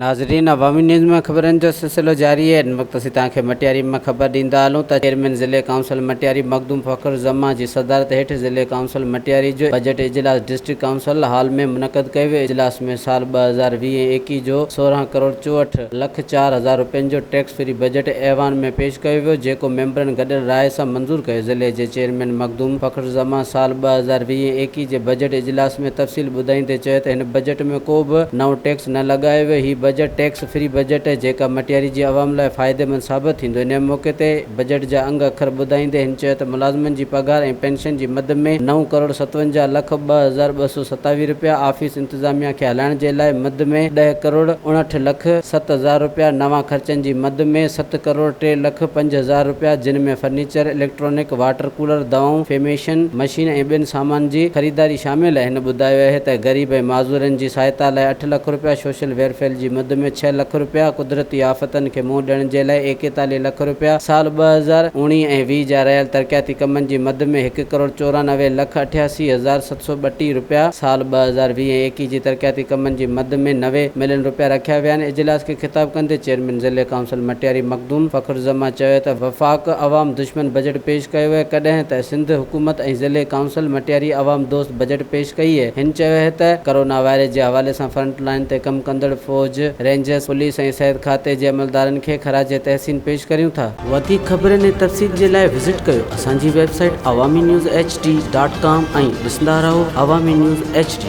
नाज़रीन, अवामी न्यूज़ में ख़बरनि जो सिलसिलो जारी है। इन वक्त असीं तव्हांखे मटियारी में ख़बर ॾींदा हलूं त चेयरमैन ज़िले काउंसिल मटियारी मखदूम फ़खर ज़मा जी सदारत हेठि ज़िले काउंसिल मटियारी जो बजट इजलास डिस्ट्रिक्ट काउंसिल हाल में मुनक़द कयो वियो। इजलास में साल 2020-21 जो 16 करोड़ 64 लख 4,000 रुपयनि जो टैक्स फ्री बजट ऐवान में पेश कयो वियो, जेको मेंबरनि गॾियल राय सां मंज़ूर कयो। ज़िले जे चेयरमैन मखदूम फ़खर ज़मा साल 2020-21 जे बजट इजलास में तफ़सील ॿुधाईंदे चयो त हिन बजट में को बि नओं टैक्स न लॻायो वियो। ही बजट टैक्स फ्री बजट है, जेका मटियारी जी अवाम लाइ फ़ाइदेमंद साबित थींदो। इन मौक़े ते बजट जा अंग अखर ॿुधाईंदे हिन चयो त मुलाज़िमनि जी पघार ऐं पेंशन जी मद में 9 करोड़ 57 लख 2,227 रुपया, ऑफिस इंतज़ामिया खे हलाइण जे लाइ मद में 10 करोड़ 59 लख 7,000 रुपया, नवां ख़र्चनि जी मद में 7 करोड़ 3 लख 5,000 रुपया, जिन में फर्नीचर, इलेक्ट्रॉनिक, वाटर कूलर, दवाऊं, फेमेशन मशीन ऐं ॿियनि सामान जी ख़रीदारी शामिल आहे। हिन ॿुधायो आहे त ग़रीब ऐं माज़ूरनि जी सहायता लाइ 8 लख रुपया, सोशल वेलफेयर जी मद में 6 लख रुपया, कुदरती आफ़तनि खे मुंहुं ॾियण जे लाइ 41 लख रुपया, साल 2019 ऐं 20 जा रहियल तरक़ियाती कमनि जी मद में 1 करोड़ 94 लख 88,732 रुपया, साल 2020-21 जी तरक़ियाती कमनि जी मद में 90 मिलियन रुपया रखिया विया आहिनि। इजलास खे ख़िताब कंदे चेयरमैन ज़िले काउंसिल मटियारी मखदूम फ़खर ज़मा चयो त वफ़ाक़ अवाम दुश्मन बजट पेश कयो आहे, कॾहिं त सिंध हुकूमत ऐं ज़िले काउंसिल मटियारी अवाम दोस्त बजट पेश कई आहे। हिन चयो आहे त कोरोना वायरस जे हवाले सां फ्रंट लाइन ते कमु कंदड़ फ़ौज, रेंजर्स, पुलिस ऐं सिहत खाते जे अमलदारनि खे ख़राज तहसीन पेश करियूं था। वधीक ख़बरनि ऐं तफ़सील जे लाइ विज़िट कयो असांजी वेबसाइट awamiNewsHD.com ऐं ॾिसंदा रहो अवामी न्यूज़ HD।